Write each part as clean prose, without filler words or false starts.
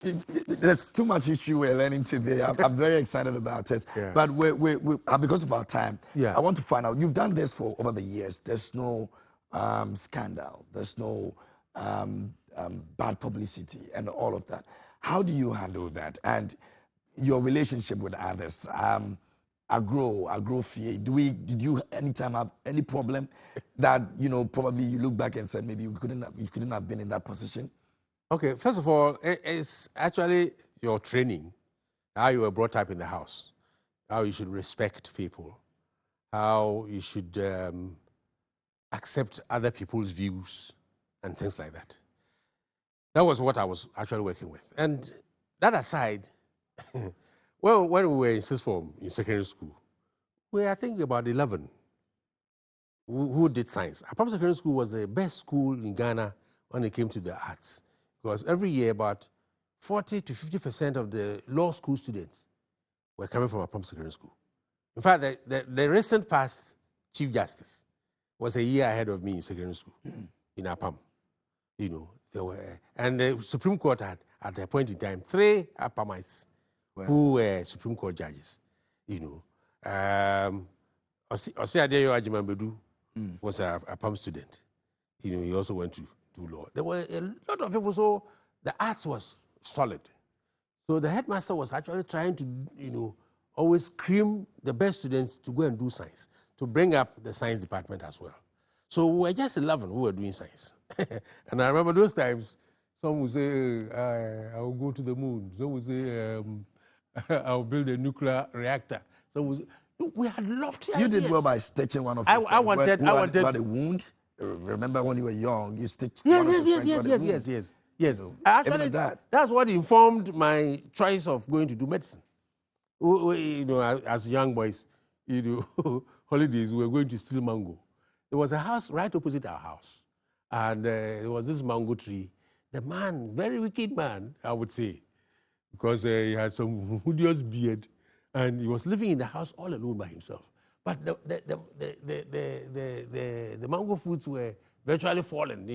There's too much history we're learning today. I'm very excited about it. Yeah. But because of our time, Yeah. I want to find out, you've done this for over the years. There's no scandal. There's no bad publicity and all of that. How do you handle that? And your relationship with others? Agro fear. Did you anytime have any problem that, probably you look back and said maybe you couldn't have been in that position? Okay, first of all, it's actually your training, how you were brought up in the house, how you should respect people, how you should accept other people's views and things like that. That was what I was actually working with. And that aside, well, when we were in sixth form in secondary school, we were, I think, about 11 who did science. Upper secondary school was the best school in Ghana when it came to the arts. Because every year, about 40 to 50% of the law school students were coming from Apam Secondary School. In fact, the recent past Chief Justice was a year ahead of me in secondary school in Apam. There were, and the Supreme Court had, at a point in time, 3 Apamites who were Supreme Court judges. Osi Adeyo Ajimambedu was a Apam student. He also went to do law. There were a lot of people, so the arts was solid. So the headmaster was actually trying to, always cream the best students to go and do science, to bring up the science department as well. So we were just 11 who were doing science. And I remember those times, some would say, I will go to the moon. Some would say, I'll build a nuclear reactor. Some would say, we had lofty ideas. You did well by stitching one of your friends. I wanted got a wound. Remember when you were young, you stitched one of your friends. Yes. Actually, that's what informed my choice of going to do medicine. As young boys, holidays, we were going to steal mango. There was a house right opposite our house, and there was this mango tree. The man, very wicked man, I would say, because he had some hideous beard, and he was living in the house all alone by himself. But the mango fruits were virtually fallen,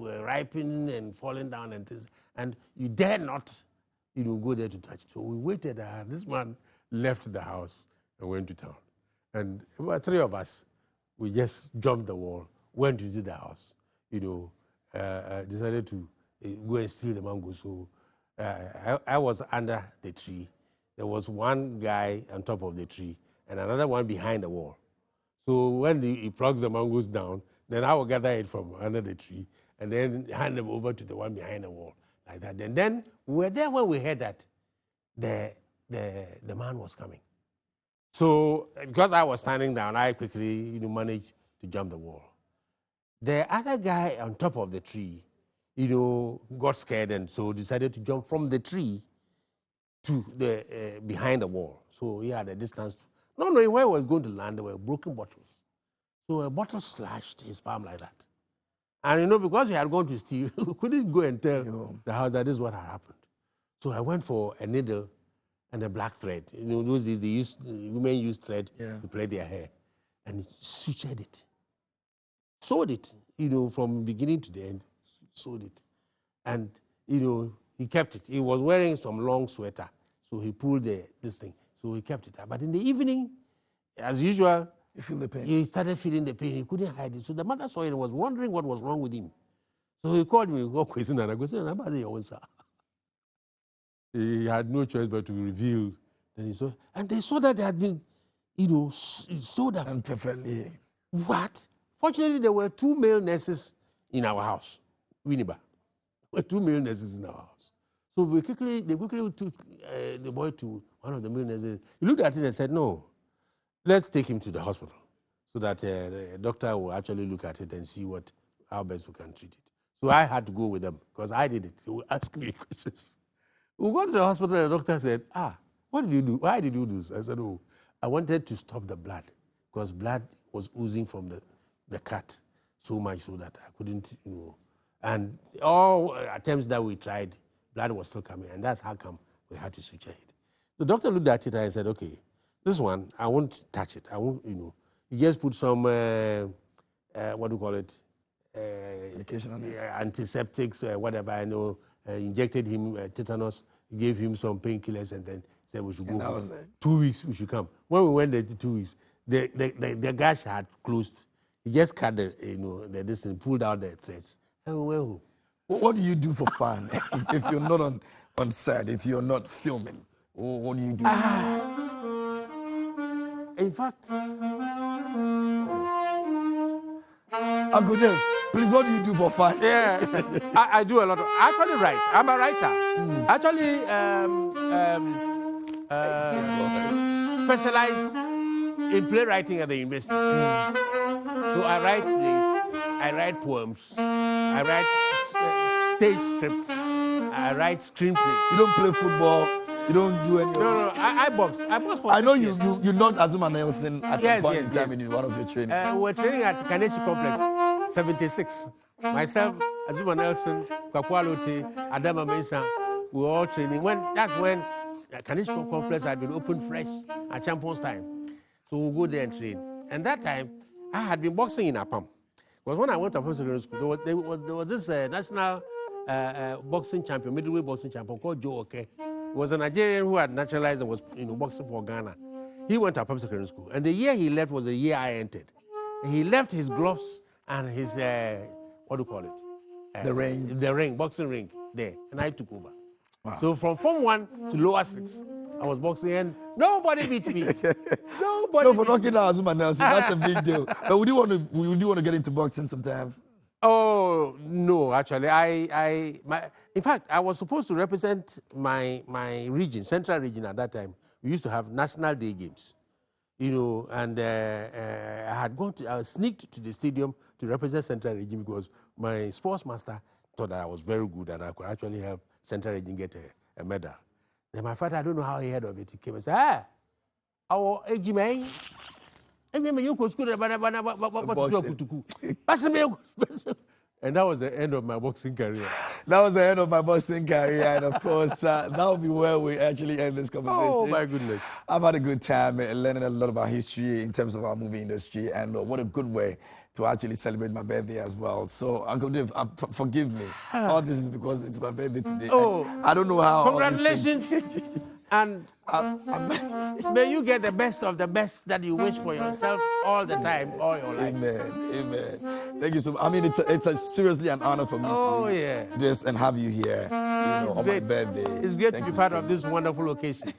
were ripening and falling down and things, and you dare not, go there to touch it. So we waited, and this man left the house and went to town. And about 3 of us, we just jumped the wall, went into the house, decided to go and steal the mango. So I was under the tree. There was one guy on top of the tree and another one behind the wall. So when he plucks the mangoes down, then I will gather it from under the tree and then hand them over to the one behind the wall, like that. And then we were there when we heard that the man was coming. So because I was standing down, I quickly managed to jump the wall. The other guy on top of the tree, got scared and so decided to jump from the tree to the behind the wall. So he had a distance. Not knowing where he was going to land, there were broken bottles. So a bottle slashed his palm like that. And because he had gone to steal, we couldn't go and tell the house that this is what had happened. So I went for a needle and a black thread. Those days women use thread to plait their hair. And sutured it. Sewed it, from beginning to the end, sewed it. And, he kept it. He was wearing some long sweater. So he pulled this thing. So he kept it. But in the evening, as usual, you feel the pain. He started feeling the pain. He couldn't hide it. So the mother saw it and was wondering what was wrong with him. So he called me. He had no choice but to reveal. Then he saw, and they saw that they had been, sewed up. And perfectly. What? Fortunately, there were 2 male nurses in our house. Winneba. There were 2 male nurses in our house. So they quickly took the boy to one of the male nurses. He looked at it and said, no, let's take him to the hospital so that the doctor will actually look at it and see how best we can treat it. So I had to go with them because I did it. They would ask me questions. We got to the hospital and the doctor said, what did you do? Why did you do this? I said, I wanted to stop the blood because blood was oozing from the cut so much so that I couldn't, And all attempts that we tried, blood was still coming, and that's how come we had to suture it. The doctor looked at it and said, okay, this one, I won't touch it. I won't, He just put some, what do you call it? Medication on it. Antiseptics, whatever, injected him tetanus, gave him some painkillers, and then said we should go. that was it. 2 weeks we should come. When we went there 2 weeks, the gash had closed. He just cut the distance, pulled out the threads, and we went home. What do you do for fun if you're not on set, if you're not filming? What do you do? In fact, Uncle Dave, please, what do you do for fun? yeah, I do a lot of. I actually write. I'm a writer. Actually, specialized in playwriting at the university. So I write plays, I write poems, I write stage scripts, I write screenplays. You don't play football. You don't do any. No, I box. I box for. I know 6 years. you knocked Azuma Nelson at Yes, one point yes, in time yes. in one of your training. We're training at Kaneshi Complex, 76. Myself, Azuma Nelson, Kwakwalote, Adama Mensah, we were all training. That's when Kaneshi Complex had been opened fresh at Champions time. So we'll go there and train. And that time, I had been boxing in Apam. Because when I went to Apam Secondary School, there was this national boxing champion, middleweight boxing champion called Joe Oke. He was a Nigerian who had naturalized and was boxing for Ghana. He went to Apam Secondary School. And the year he left was the year I entered. He left his gloves and his, what do you call it? The ring. The ring, boxing ring, there. And I took over. Wow. So from Form 1 to lower 6, I was boxing and nobody beat me. Nobody. No, for knocking out Azuma Nelson, that's a big deal. But would you want to get into boxing sometime? Oh no, actually, in fact, I was supposed to represent my region, Central Region at that time. We used to have National Day games, and I was sneaked to the stadium to represent Central Region because my sports master thought that I was very good and I could actually help Central Region get a medal. Then my father, I don't know how he heard of it. He came and said, our Ejime, you could school, and that was the end of my boxing career. That was the end of my boxing career, and of course, that will be where we actually end this conversation. Oh my goodness! I've had a good time learning a lot about history in terms of our movie industry, and what a good way to actually celebrate my birthday as well. So, Uncle Dave, forgive me. All this is because it's my birthday today. Oh, I don't know how. Congratulations! And may you get the best of the best that you wish for yourself all the time, all your life. Amen. Thank you so much. I mean, it's seriously an honor for me to do this and have you here on my birthday. It's great to be part of this wonderful occasion.